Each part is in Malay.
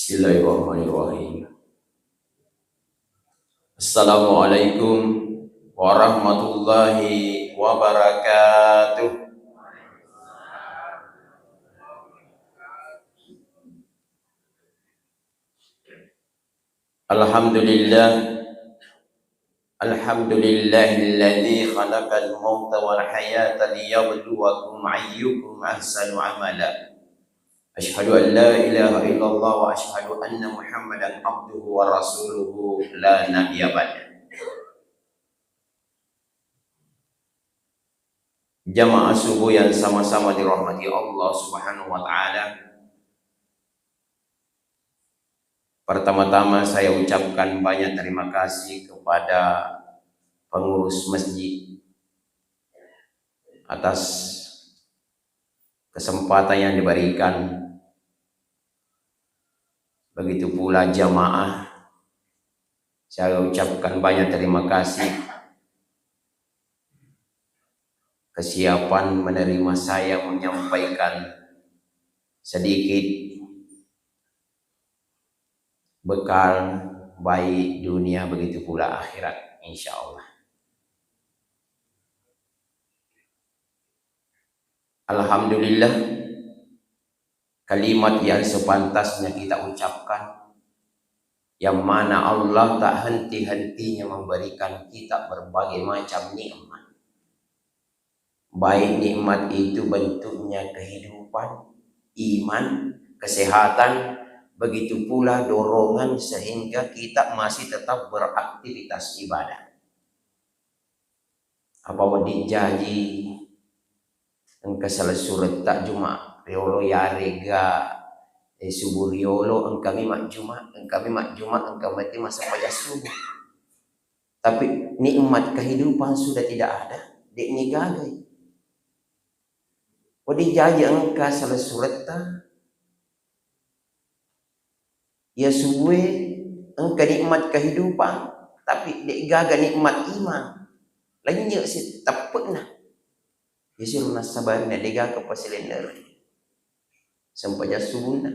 Bismillahirrahmanirrahim. Assalamualaikum warahmatullahi wabarakatuh. Alhamdulillah, alhamdulillahilladzi khalaqal mauta wal hayata liyabluwakum ayyukum ahsanu amala. Asyhadu an la ilaha illallah wa asyhadu anna Muhammadan abduhu wa rasuluhu la nabiyya ba'da. Jamaah subuh yang sama-sama dirahmati Allah Subhanahu wa taala. Pertama-tama saya ucapkan banyak terima kasih kepada pengurus masjid atas kesempatan yang diberikan. Begitu pula jamaah, saya ucapkan banyak terima kasih kesiapan menerima saya menyampaikan sedikit bekal baik dunia begitu pula akhirat, insya Allah. Alhamdulillah, kalimat yang sepantasnya kita ucapkan, yang mana Allah tak henti-hentinya memberikan kita berbagai macam nikmat. Baik nikmat itu bentuknya kehidupan, iman, kesehatan, begitu pula dorongan sehingga kita masih tetap beraktivitas ibadah. Apa dijanji engka salah surat tak cuma riolo ya rega subuh riolo engkami mak juma engkau mati masa pajak subuh. Tapi nikmat kehidupan sudah tidak ada, dek ni gagai. Odi janji engka salah surat tak ya suwe engka nikmat kehidupan, tapi dek gaga nikmat iman. Lainnya si tapena. Ya suruh nasabarnya dek gaga pasilender. Sampai subuhna.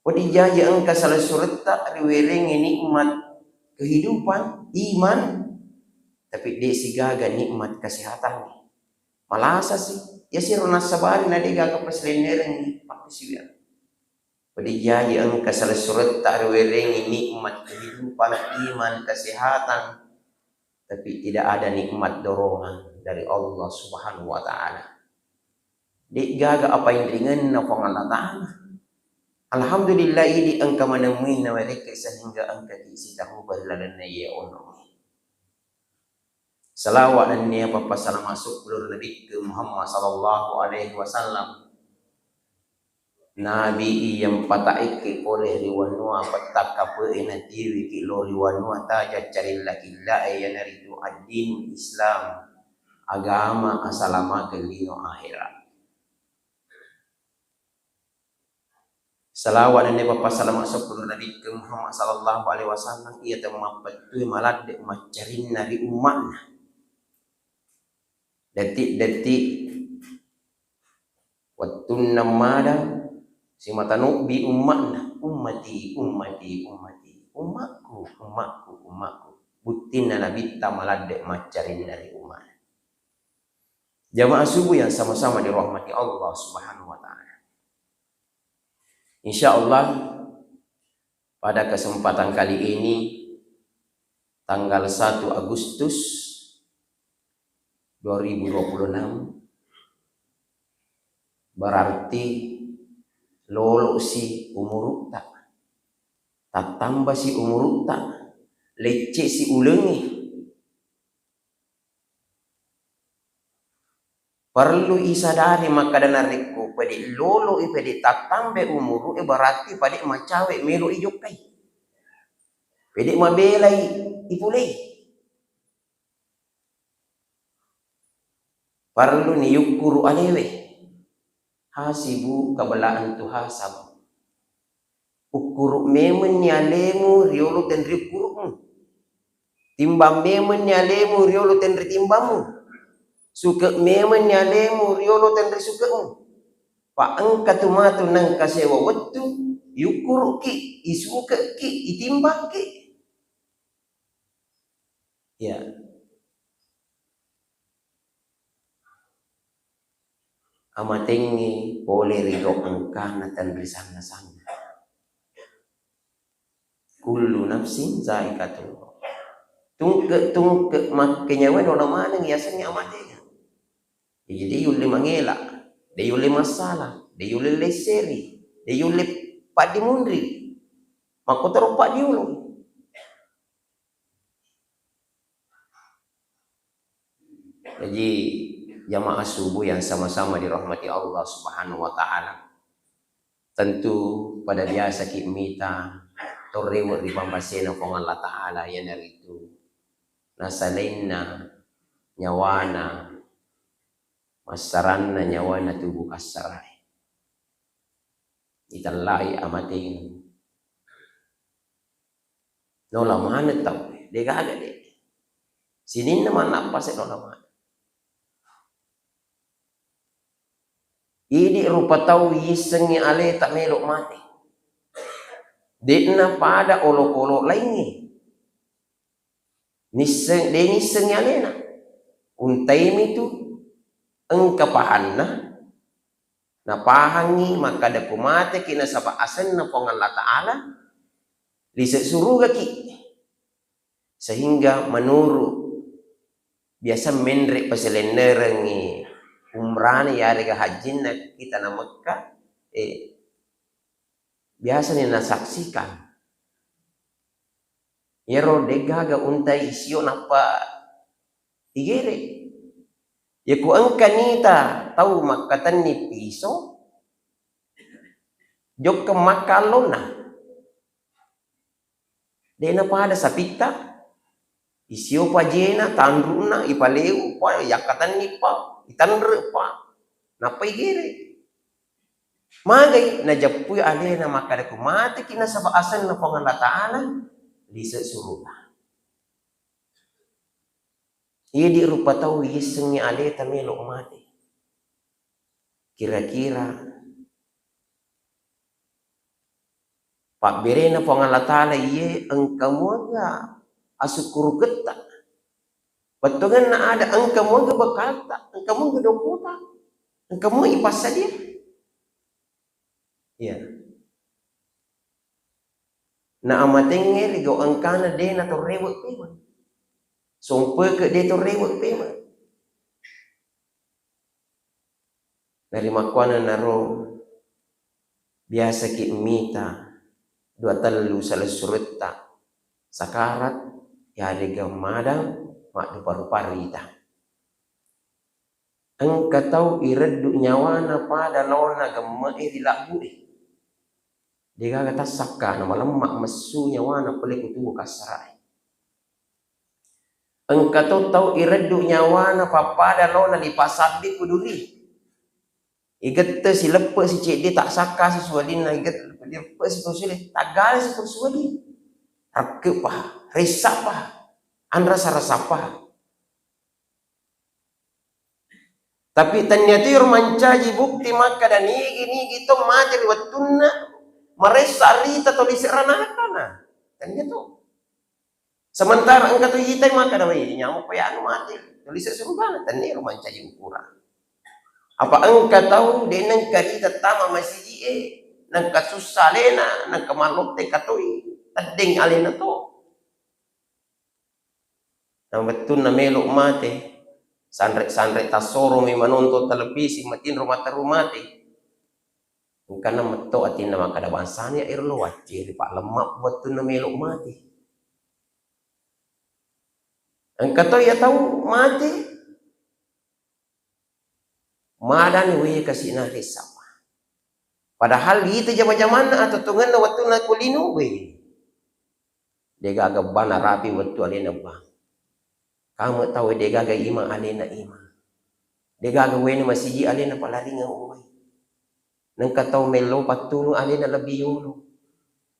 Odi janji engka salah surat tak riwereng nikmat kehidupan, iman, tapi dek si gaga nikmat kesehatan. Malasa sih. Ya suruh nasabarnya dek gaga pasilender ni pakisian. Pada janji engkau salah surat tak rewengi nikmat kehidupan, iman, kesehatan, tapi tidak ada nikmat dorongan dari Allah Subhanahu wa taala. Dik gaga apa yang dengan Allah taala. Alhamdulillah ini engkau menemui mereka sehingga engkau diisi tahu berlalannya ya Allah. Salawat dan niat papasan masuk keluar Nabi ke Muhammad sallallahu alaihi wasallam. Nabi yang pataiki oleh riwanua patak apa enati wiki lo riwanua taja cari laki yang naritu ad-din Islam, agama asalama kelino akhirat. Salawat dan Nabi sallallahu alaihi Nabi ke Muhammad sallallahu alaihi wasallam ia temapatui malad dek macarin nari umatna. Detik-detik waktu namada si matanu bi umatna ummati umatku butina nabi tamalade macarin dari umat. Jamaah subuh yang sama-sama dirahmati Allah Subhanahu wa taala. Insyaallah pada kesempatan kali ini tanggal 1 Agustus 2026 berarti lolo si umur tak tambah si umur tak leceh si ulengi. Perlu isadari maka danariku pedi lolo pedi tak tambah umur berarti pedi macawe melo ijokai pedi mabelai ipulei. Perlu ni yukuru alewe hasibu kabelaan tu hasab. Ukur memen nyalemu riolo tenri ukurmu. Timbang memen nyalemu riolo tenri timbangmu. Suka memen nyalemu riolo tenri sukamu. Pa angka tumatu nang kasewa wetu yukur ki, isuke ki, itimbang ki. Ya. Amatengi boleh rigo angkana tan risana sana. Kullu nafsin zaikatul maut. Tungke makanya orang mana biasanya amatnya. Jadi yule mangela, de yule masalah, de yule leseri, de yule pak dimundri. Mako terompak diulu. Jadi jamaah subuh yang sama-sama dirahmati Allah Subhanahu wa taala. Tentu pada biasa kita torrewa di pambasena kong Allah taala yang dari itu. Nasalinna nyawana masaranna nyawana tubuh kasarai. Italai amatin. Nola mana tau? Dia kagak deh. Sini nama apa sih nola mana? Ini rupa tahu yisengi ale tak melok mati. Dekna pada olok-olok lainnya. Niseng alena. Untaim itu engkapahanna. Napahangi maka daku mati kina sapa asen na pong Allah Ta'ala. Liset suruga ki. Sehingga menurut biasa menrek paselenerengi umrani ya rega hajin kita na Mekah biasanya nasaksikan yero degaga untai isio napa igere ya ku angkanita tahu makatan ni piso jok ke makalona dena pada sapita isio pajena tandruna ipaleu pa yakatan ni pa itanre pa napa igere magai na japui ale na makada ku mati kina saba asan na pong Allah Ta'ala lisa suruga iya di rupa tahu yisengi ale tamelo mati kira-kira pak bere na pong Allah Ta'ala iya engkamu aga asukur geta betungan na ada engkamu aga bakalta engkamu aga dokota engkamu ipasa dia. Ya. Na amatenge ligo angkana de na to rewek pema. Sompe ke de to rewek pema. Dari makwana naro biasa ki mita dua telu salah surutta sakarat ya liga madang mak rupa-ruparita. Engka tau ireddu nyawana pada lona gemma dilabu dia kata sakka nama lemak mesu nyawana pelek tubuh kasarai. Engka tahu ireddu nyawana papada lona di pasabi kuduli. Igette si lepe si cek dia tak sakka si suadin na iget dia lepe si kusuli tagal si suadin. Rakke pa, risapa, andra sarasapa. Tapi ternyata yang mancaji bukti maka dan ini gitu mati wattunna meresa rita to diseranakana kan gitu. Sementara engkau tu hitai maka dah nyamuk payah mati tulis surga dan ni mancaji ukuran. Apa engkau tahu denang kari tetama masih je nang kasusah lena nang kemaluk te katoi tading alena to. Nang betul na melok mati. Sandrek tasoro mi menonton televisi matin rumah terumati karena meto atin nama kada bansanya air lo wacir pak lemak buat tu melok mati engkau ya tahu mati madan we kasih nari sama padahal itu zaman-zaman atau tungan waktu na kulinu we dia gagak bana rapi waktu alena bang. Kamu tahu dia gagal ima alena ima. Dia gagal weni masih alena palaringan uai. Nengka tahu melo patulu alena lebih yulu.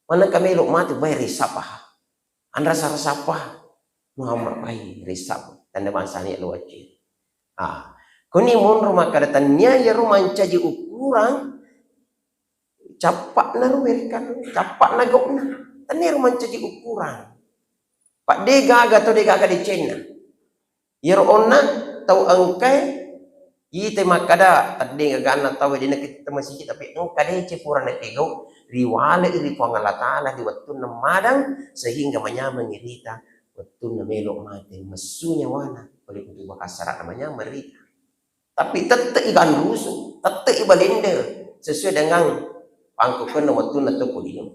Mana kamelo mati bayar risapah. Andra sarasapah. Muhammad bayi risap. Tanda bansanya luacir. Kuni mon rumah kadatannya ya rumah caji ukuran. capak na ruwerikan, capak na gawna. Tanir man jadi ukuran. Pak degaga to degaga di China. Yer onna tau angkai ite makada tadi gana tahu di kita masih tapi angkade cepuran pegau riwale iri pangalatala di waktu namadang sehingga menyamang irita waktu namelok mati mesunya wana oleh untuk bakasara namanya merita tapi tetap ikan rusuh tetap ibalender sesuai dengan pangkukan waktu nato kuliah.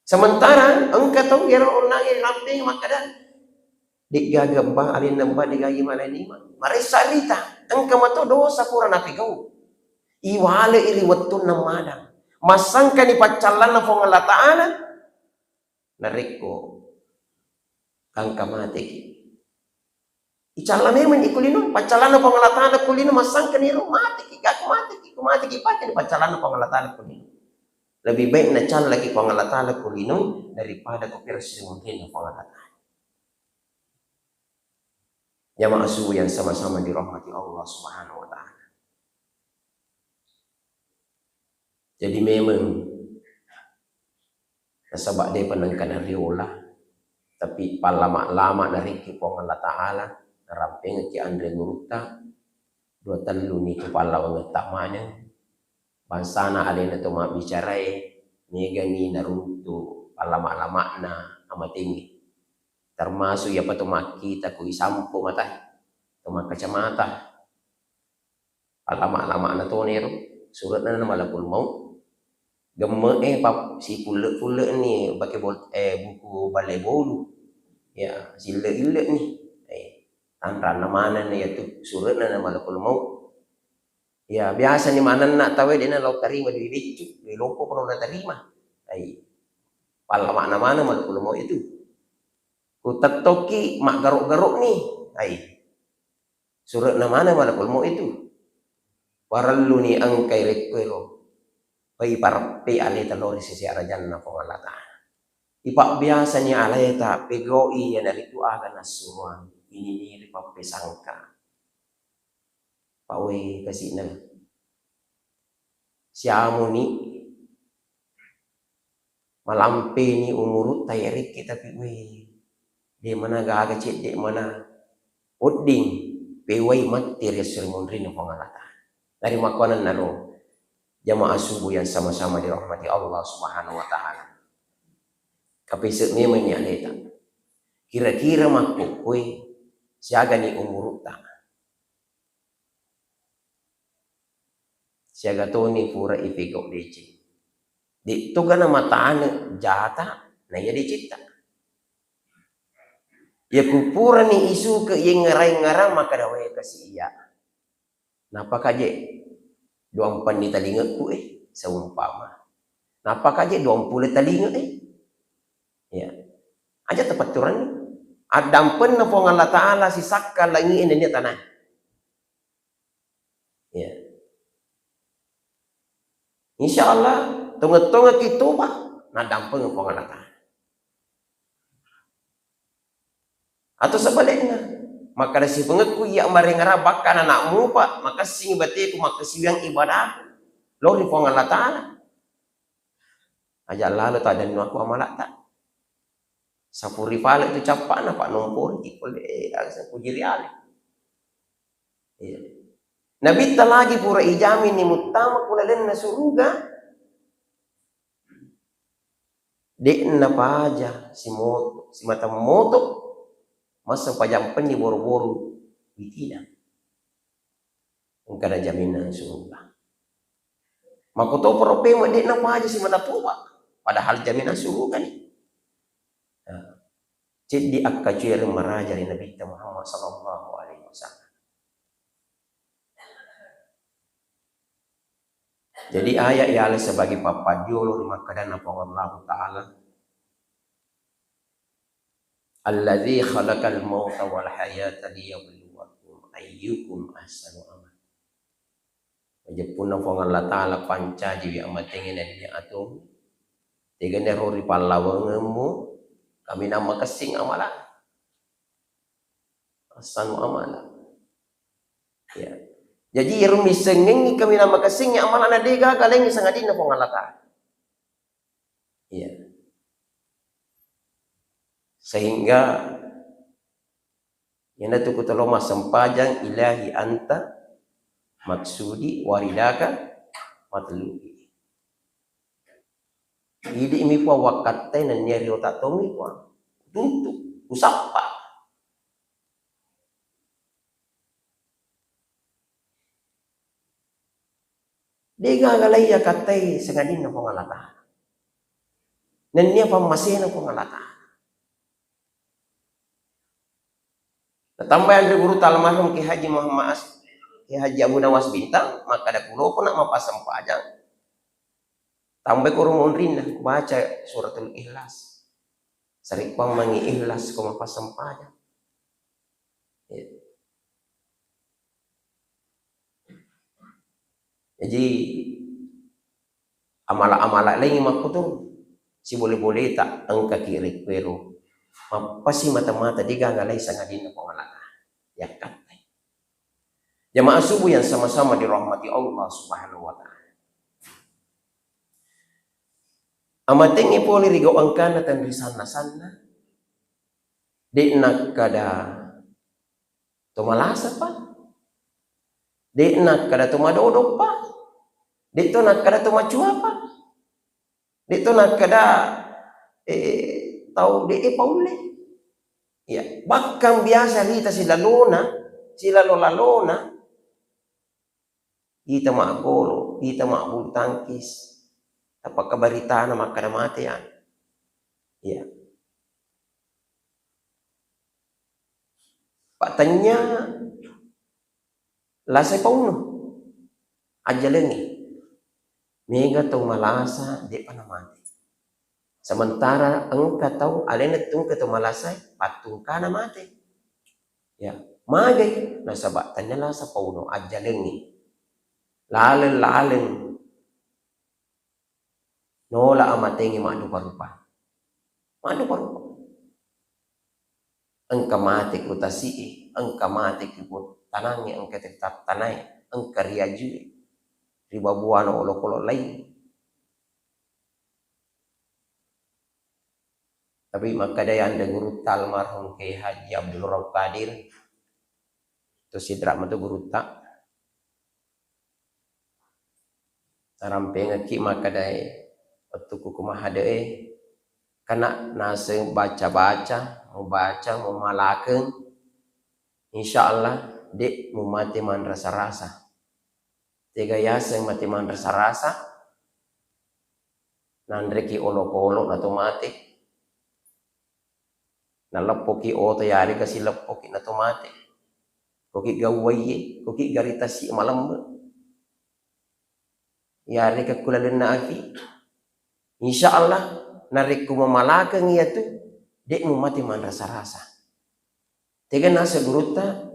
Sementara engkau tahu ya orang yang lamping makada digagabah alin nambah digagi malanima marisa rita engkau mato dosa pura napi kau iwale iri watun namadang masangka ni pacalan na Allah Ta'ala nareko kang kamate icalan men ikulino pacalan na Allah Ta'ala kulino masangka ni mati ki mati ki pakai ni pacalan na Allah Ta'ala kulino lebih baik na cal lagi Allah Ta'ala kulino daripada kopir sirmuntin na Allah Ta'ala. Jamaah subuh yang sama-sama dirahmati Allah Subhanahu wa Ta'ala. Jadi memang nasabak dia penangkan riola tapi palama-lama dari kipong Allah Ta'ala naramping ki andre nguruta dua telu ni kepala wangetak mana bansana alena to ma bicarai megani naruntu palama-lama na amatingi termasuk ya patumaki tak kui sampo mata tuma kacamata lama-lama na tonero surat na malakul mau gemme pap si pule ni pakai buku balai bolu ya sile ni tanda mana ni itu surat na malakul mau ya biasa ni mana nak tahu dia nak terima di dicu di loko pun nak terima lama mana malakul mau itu Utatoki mak garuk-garuk nih, surat nama malakul mau itu, warallu ni angkai rekwelo, pai parpe aleta lori sisi arajan na pengalata. Ipak biasanya aleta pegoi yang dari itu akan nasuruan ini ripa pesangka, pawe kasih nang, siamu ni malampe ni umurut tayarik kita piwe. Di mana gaga cik di mana uding pewai mati resur mundri na pengalatan dari makanan nalo jamaah subuh yang sama-sama dirahmati Allah Subhanahu wa Ta'ala kapisik memang ya leta kira-kira makku kue siaga ni umur utama siaga toni pura ipegok deci di tugana matane jata na ya dicipta ya kupura ni isu ke yang ngarang maka dawai kasih iya. Napa kaje 24 ni talinga ku seumpama. Napa kaje 20 talinga ya. Aja tepat turan ni. Adampen na po Allah Ta'ala si sakka langi ini dia tanah. Ya. Insyaallah tunga-tunga kita ba nadampen po Allah Ta'ala. Atau sebaliknya maka si pengeku yang merengara bahkan anakmu pak maka sing batiku maka siang ibadah lo di Allah Ta'ala aja lalu tak ada aku amalat tak sapuri pala itu capak na pak nombor ikul puji real Nabi tak lagi pura ijamin ni mutama kulalen na suruga dek na pa aja si mata moto masa pajang pen di boro-boro bitina engkau ada jaminan surga maka to prope mo di na aja si mata tuwa padahal jaminan surga ni cid di akajir meraja di Nabi Muhammad sallallahu alaihi wasallam jadi ayat ya sebagai papadio di makadana Allah Ta'ala Alladzi khalaqal mauta wal hayata liyabluwakum ayyukum ahsanu amala. Wajibuna fong Allah Ta'ala panca jiwi amatengin di atum. Tiga nerori palawangemu kami nama kesing amala. Ahsanu amala. Ya. Jadi irmi sengengi kami nama kasing yang amalan adega galengi sangadin na pengalata. Iya. Sehingga yang itu kutoloma sempajang ilahi anta maksudi waridaka matlubi. Idi imi po wakatay na nyeri otak tomi po. Tuntuk, usapa. Dega galaya katay sangadin na pengalata. Nanya pamasin na pengalata. Tambahan dari guru almarhum Ki Haji Muhammad Ki Haji Abu Nawas Bintang, maka ada pulau pun nak mapasang pajang. Tambah kurung unrin baca suratul Ikhlas. Sering pang mangi ikhlas ko mapasang pajang. Jadi amala-amala lagi makutung si boleh-boleh tak angka kiri pero mapasi mata-mata digagalay sangadin na pengalata. Ya kan. Jamaah subuh yang sama-sama dirahmati Allah Subhanahu wa taala. Amating ipoli rigo angkana tan risana-sana. Di nak kada tumalasa pa. Di nak kada tumadodo pa. Di to nak kada tumacua pa. Di to nak kada tau di paule. Ya, bahkan biasa rita sila lalona kita makolo, kita makbul tangkis. Apa kabarita na makadamate yan. Ya. Patanya lasay pauno. Ajalengi. Mega tong malasa di pa namati. Sementara ang kataw alin itong katumalasay patung ka namati. Ya. Magay nasa batanya lasa pauno ajalengi. Lalen nola amatengi madu parupa ang kamate ko tasi ang kamate ko tanangi ang ketetap tanay ang karyaju ribabuano ulo-ulo lain. Tapi makadayan da guru almarhum Kiai Haji Abdul Rauf Qadir to sidra matu guru tak sarampe ngaki makadai waktu kukumahade kana nase baca-baca mau malakeun insyaallah dek mau mati man rasa-rasa tiga yaseng mati man rasa-rasa nandreki olok-olok na mati nalapoki oto yari kasi lapoki na mati koki gawaye koki garitasi malam yari kakulalun na aki insyaallah narik ko mamalakang iya tu dek mo mati man rasa-rasa tiga nasa guruta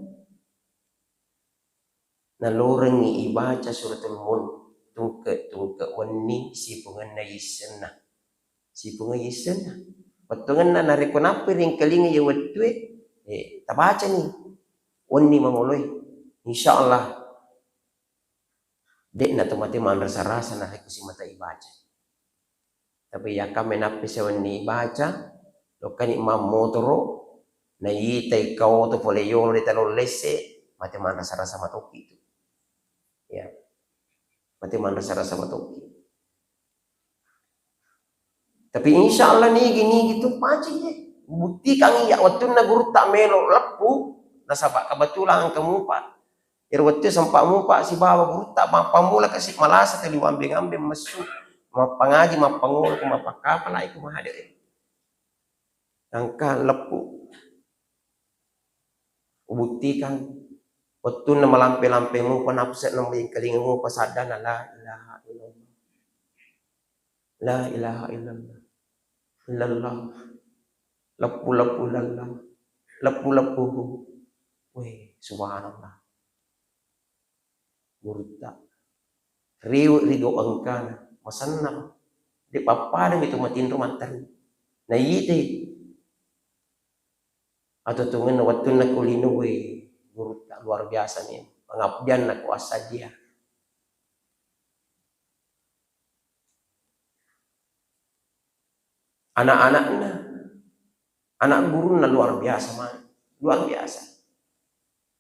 nalorengi ibaca suratul mun tungke wani si pungan na yisenna patungan na narik ko napiring kalinga ya watwe tabaca ni wani mamoloy insyaallah dek na tumati man rasa-rasa na si mata ibaca. Tapi ya kami napis ni ibaca lo kan imam motoro na yitay kau to pole yolo de talo lese mati man rasa-rasa matoki itu. Ya. Mati man rasa-rasa matoki. Tapi insyaallah ni gitu paci ye. Bukti kang iya waktu na guru tak melo lepu nasaba kebetulan kamu pak irwati sampakmu pak si bawa guru tak pamula kasih malasa tali ambing masuk mapangaji mapangul mapakapa lai kumahade angka lepu buktikan waktu na malampe-lampemu panapset na may kalingamu pasada na la ilaha illallah lepu lallah lepu weh subhanallah gurta rigo angkana masanna di papadang itu matin rumantan na yite atau tungen waktu na kulino we gurta luar biasa nih pengabdian na kuasa dia. Anak-anaknya, anak guru na luar biasa man, luar biasa.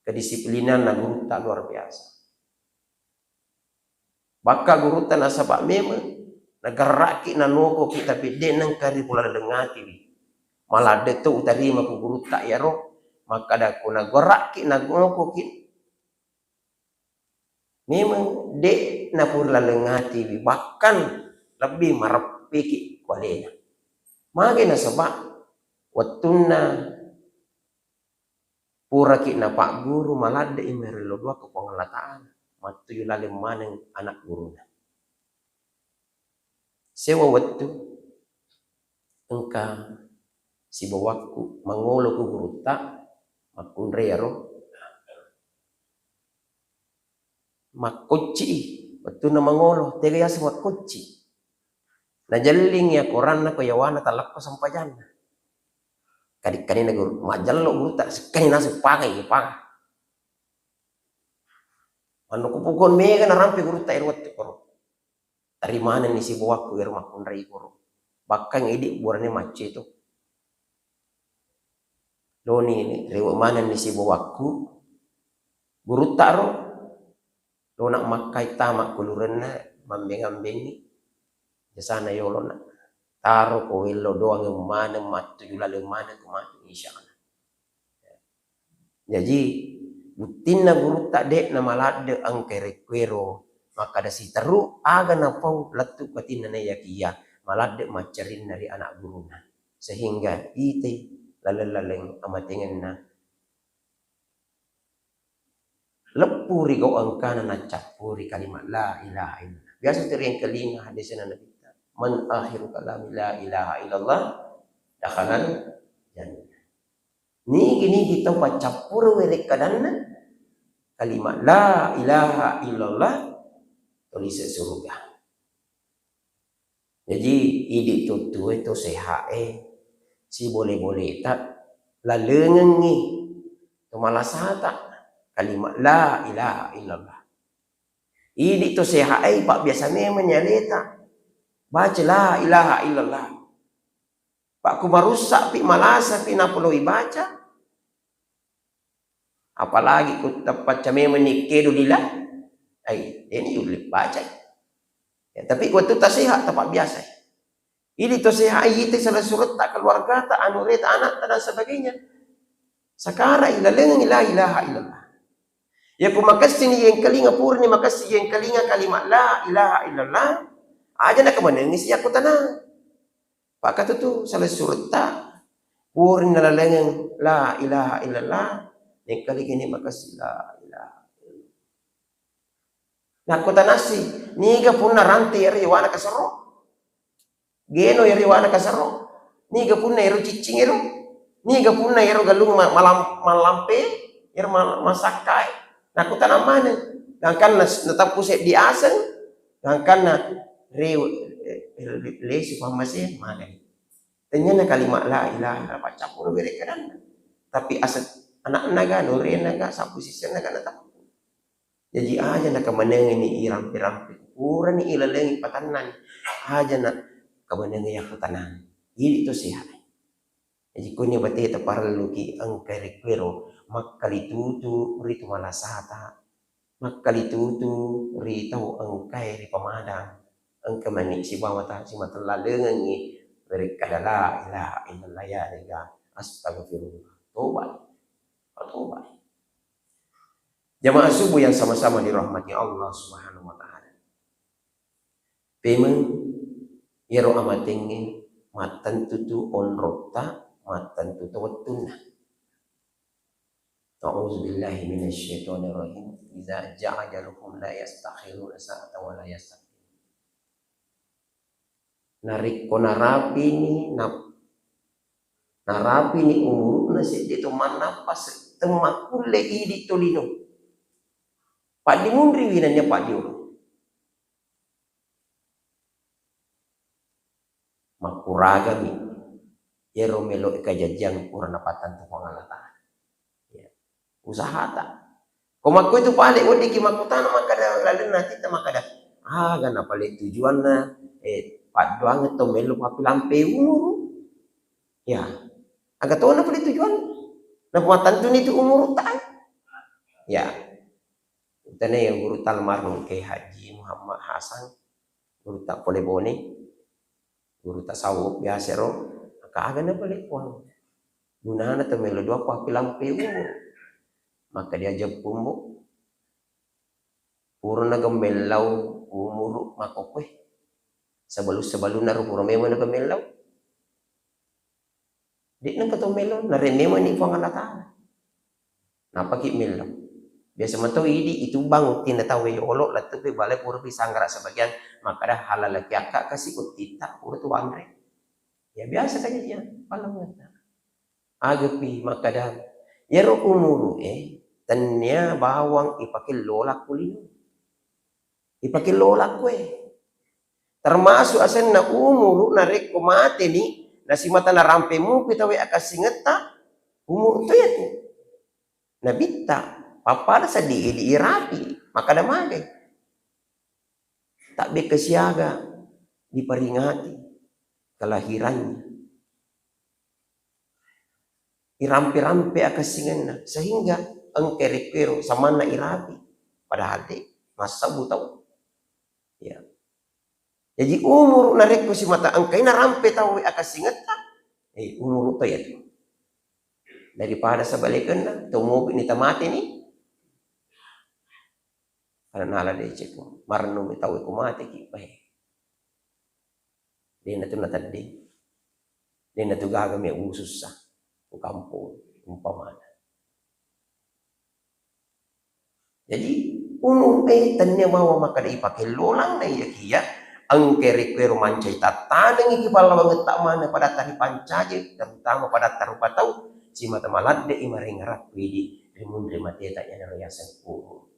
Kedisiplinan na guru tak luar biasa. Baka guru tak nasa pak memang nagaraki na noko kita pide nang kari pula dengati. Malah deto utarima ku guru tak ya roh, maka ada ku nagaraki na noko kita. Memang de na pula dengati bahkan lebih marapiki kualena. Mage na sabak watuna pura ki na pak guru malade imerelo dua ke pengalataan matu yulale maneng anak guru na. Sewa waktu engka si bawaku mangolo ku guru tak makunrero makoci waktu na mangolo tega ya semua koci. Na jalling ya koran na koyawana talak ko sampajan. Kadi na guru majallo guru tak sekali nasi pakai pang. Anu kupukon mega na rampe guru tak irwat koro. Dari mana ni si bawaku irma kunrai koro. Bakang idi buarane mace itu. Doni ini rewa mana ni si bawaku guru tak ro. Lo nak makai tamak kulurena mambeng-ambengi. Jasana yolo na taro ko willo doang yang mana matu julale mana kemana insyaallah. Jadi butin na guru tak dek na malade ang kerekwero maka da si teru aga na pau latu patin na yakia malade macerin dari anak guru na sehingga ite lalaleng amatengen na lepuri go angkana na capuri kalimat la ilaha illallah. Biasa teri yang kelima hadisnya Nabi. Man akhiru kalam la ilaha illallah dakhalan jannah. Ni gini kita pacapur welek kadanna kalimat la ilaha illallah tulis surga. Jadi idi tutu itu sehae si boleh-boleh tak lalengengi tu malasata kalimat la ilaha illallah. Idi tu sehae pak biasa menyaleta baca la ilaha illallah. Pak ku marusak pi malasa pi napoloi baca. Apalagi ku tepat came menikedu lila. Ai ini ulip baca. Ya, tapi ku tu tasihat tempat biasa. Ini tu sehat itu salah surat tak keluarga tak anuret anak dan sebagainya. Sekarang ilaleng la ilaha illallah. Ya ku makasih ni yang kelinga purni makasih yang kelinga kalimat la ilaha illallah. Aja nak kemana ngisi aku tanah. Pak kata tu salah surat tak purin nalalengeng la ilaha illallah yang kali ini makasih la ilaha illallah. Nah kota nasi niga punna rantai riwana kasaro. Geno riwana kasaro. Niga punna ero cicing ero. Niga punna ero galung malampe ero masakai. Nah kota namanya. Dangkan natap kuset di aseng. Dangkan na lesi pamase magai. Ternyata kalimat la ilaha illallah pacapur bere kadan. Tapi asal anak naga nuri naga sapu sisen naga natap. Jadi aja nak kemeneng ini iram-iram kurang ni ilalengi patanan. Aja nak kemeneng ya patanan. Ini itu sehat. Jadi kuni bate taparlu ki ang kerekwero makalitutu ritu malasata. Makalitutu ritu ang kairi pamadang. Ang kemani si bawa ta si matalalengi berkata la ilaha illallah ya nega astagfirullah tobat. Jamaah subuh yang sama-sama dirahmati Allah Subhanahu wa taala. Pemeng yero amatengi matan tutu onrota matan tutu watuna. A'udzubillahi minasyaitonir rajim. Idza ja'ajalukum la yastakhiruna sa'atan wa la yastaqim. Narik konarapi ni narapi ni umur nasi itu mana pas temakule idi tolino. Pak dimundri winanya Pak diuru. Makuraga mi. Yero melo ikajajang kurang napatan tu pengalatan. Ya. Usaha tak. Komaku itu palik wadi ki makutana makada lalu nanti ta makada. Gana palik tujuan na pak doang to melu papi lampe umur. Ya, agak tahu na palik tujuan. Na muatan tu itu umur tak. Ya. Tane yang guru talmarhum ke Haji Muhammad Hasan, guru tak boleh bone, guru tasawuf biasa ro. Kaaga na palik uang. Gunana to melu dua papi lampe umur. Maka dia jepumbo puro na gambelaw umuro makokwe sabalu na puro memo na gambelaw di nang katomelo na renemo ni pangalata napaki melaw biasa man to idi itu bang tinatawe olo latu pe balay puro pisanggara sa bagian maka dah halal kiaka kasi utita puro tu andre ya biasa kanya dia palangan agapi maka dah yero umuro tanya bawang ipakil lola kulino. Ipakil lola kue. Termasuk asan na umur na reko mate ni na si mata na rampe mo pitawe akasingeta umur to yato. Nabita papada sa diirapi maka damagay. Tak be kesiaga diperingati kelahirannya. Irampe-rampe akasingan sehingga ang kerikero sama na irapi padahal di masa butaw ya jadi umur na reko si mata ang kay narampe tawi akasingat umur to yato daripada sa balikan na tumubi ni tamati ni karena nala de ceko marno mi tawi kumate ki pahe di na to natadi di na to gagami usus sa kampung umpamana. Jadi umum tanya mawa maka ipakai lolang na iya ang kere-kero mancay tatanang ikipala banget tak mana pada tari pancaje terutama pada tarupataw si mata maladde imaringarap widi rimun rimateta yan rayasan puro.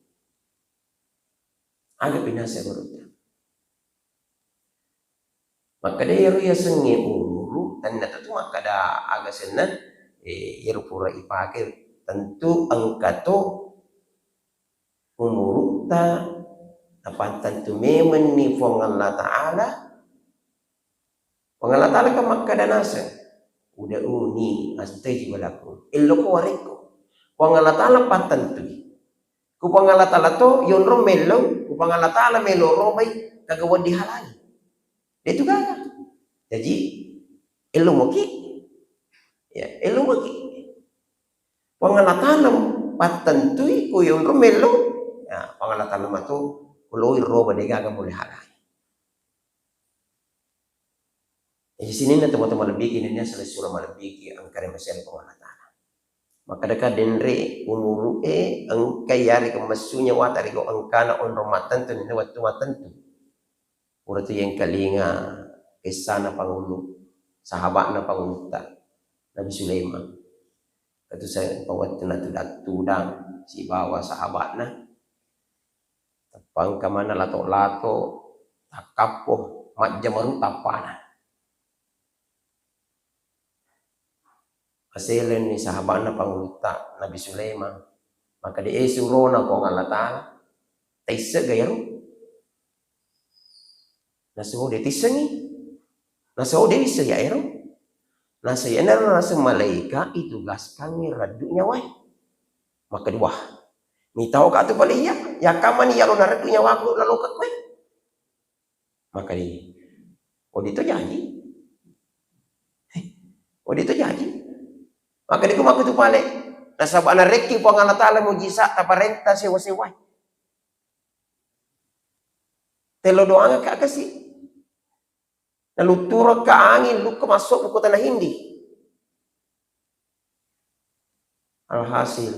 Aga pinasa beruta. Maka dia rayasan nge uru tanda tu maka da aga senan yeru pura ipakir tentu angkato umurta apa tentu memen ni fong Allah Ta'ala ka makkadanasa udah uni astai balaku illo ko wariko fong Allah Ta'ala patentu ku fong Allah Ta'ala to yon ro melo ku fong Allah Ta'ala melo robay kagawad di halali itu gaga jadi illo moki ya elo maki pangalatan patentu ko yung romelo ya pangalatan mato uloy roba de gaga boleh halal di sini na teman-teman lebih niya sa surah malabiki ang kare masel pangalatan maka deka denre umuru ang kayari kamasunya watari ko ang kana on romatan to ni watu matantu uratu yang kalinga kesana pangulo sahabat na pangulutan Nabi Sulaiman itu saya pawat na tudang si bawa sahabat na tapang kamana lato-lato takapo majamaru tapana asilen ni sahabat na panguluta Nabi Sulaiman maka di surona ko Allah Ta'ala taisa gayaro nasuho de tisangi nasuho de bisa ya ero nasa yana nasa malaika itugas kami radunya wai maka dua mitau ka tu baliya ya kaman ya lo radunya waku lalu kakwe maka di dito jadi dito jadi maka di kumaku tu pale nasa bana reki po Allah Ta'ala mujisa taparenta sewa-sewai telo doang ka kasi lalu turun ke angin, lu masuk buku tanah hindi. Alhasil,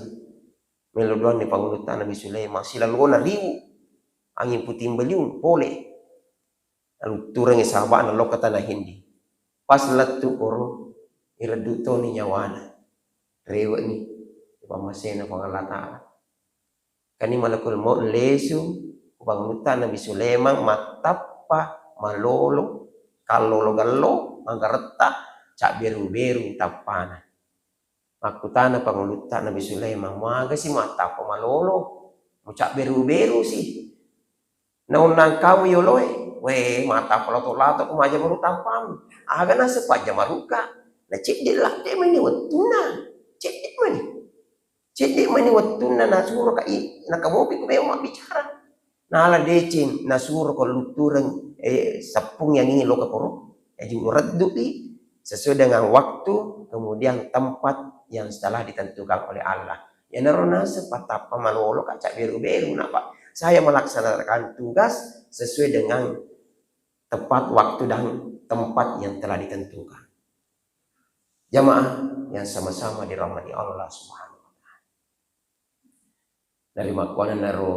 melodoan ni pangulutan Nabi Sulaiman, sila lu na riu, angin puting beliung, boleh. Lalu turun ke sahabat na lo ke tanah hindi. Pas latu oro, iraduto ni nyawana. Rewa ni, pamasena pangalat Ta'ala. Kani malakul mo lesu, pangulutan Nabi Sulaiman, matapa, malolo, kalau lo gallo manggaretta cak beru-beru tapana Makutana panguluta Nabi Sulaiman, maga si mata ko malolo. Mucak beru-beru sih. Naunang kau yoloy, we mata ko lato-lato kumaja maru tampam. Aga na sepaja maruka. Na cik di lah, dia mani watuna. Cik di mani. Cik di mani watuna na suruh kai, na kamopi ko mak bicara. Nala decin, na suruh ko lutureng sapung yang ingin lo kaporo. Juga reddu sesuai dengan waktu, kemudian tempat yang setelah ditentukan oleh Allah. Ya narona sepatapa malolo kacak beru-beru napa. Saya melaksanakan tugas sesuai dengan tepat waktu dan tempat yang telah ditentukan. Jamaah yang sama-sama dirahmati Allah Subhanahu wa taala. Dari makuana naro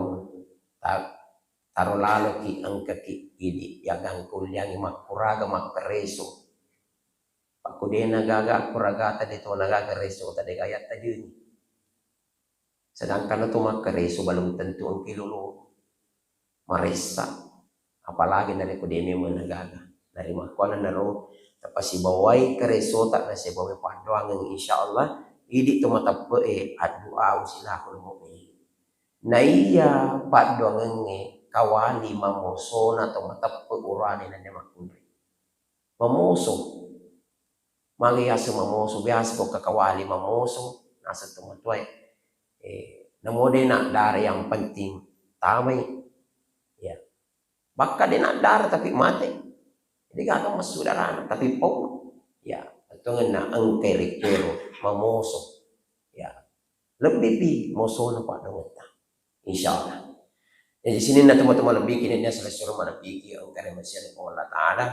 taro lalo ki angka ki idi yagang kuliang makuraga makareso. Pakudena gaga kuragata dito nagaga reso tadi gayat tadi. Sedangkan itu makareso belum tentu ang kilulu maresa. Apalagi dari kudemi menagaga. Dari makuana naro tapasi bawai kereso tak nasi bawai pandoang yang insyaallah idi tu matape adua usilahul mu'min. Na iya pandoang nge kawali mamosona atau matape urani na makundri. Mamoso Maliasa mamoso biasa ko kakawali mamoso nasa tumatuay namode na dara yang penting tamay ya baka din na dara tapi mati jadi gagawin mas saudara tapi po ya patungan na ang kerikero mamoso ya lebih pi moso na pa dawata insyaallah. Jadi sini na teman-teman lebih kini dia selesai mana pikir ang karemasya ng Allah Ta'ala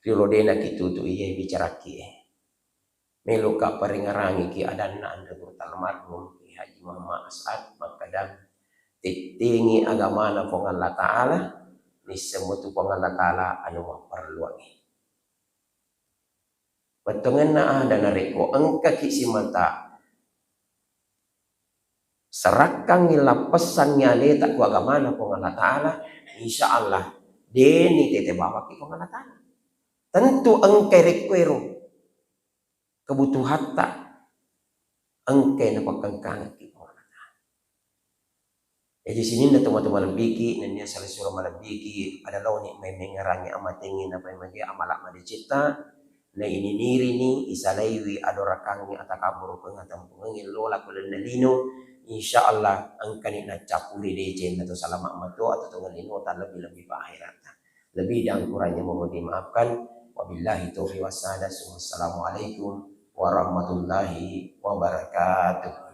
Rilodena kitu tu iya bicara ki meluka peringarangi ki adanna anda bertalmarhum ki Haji Muhammad As'ad makadam titingi agama na pong Allah Ta'ala ni semutu pong Allah Ta'ala anu maparluangi batungan na ada nariko angka ki si mata serakang ngila pesan nyale tak ku agama na pong Allah Ta'ala insyaallah deni tete bawa ki pong Allah Ta'ala. Tentu engkau rekwero kebutuhan tak engkau napakangkang kita. Jadi sini na teman-teman lebiki nanya salah surah malabiki ada lawan ni may mengarangi amat ingin apa yang magi amalak madicita na ini niri ni isalaiwi adorakangi atakabur pengatang pengingin lola kulen nalino insyaallah engkau ni nacapuri dejen atau salamak mato atau tungalino tak lebih akhirat lebih dan kurangnya mohon dimaafkan. Wabillahi taufiq wassalam. Wassalamualaikum warahmatullahi wabarakatuh.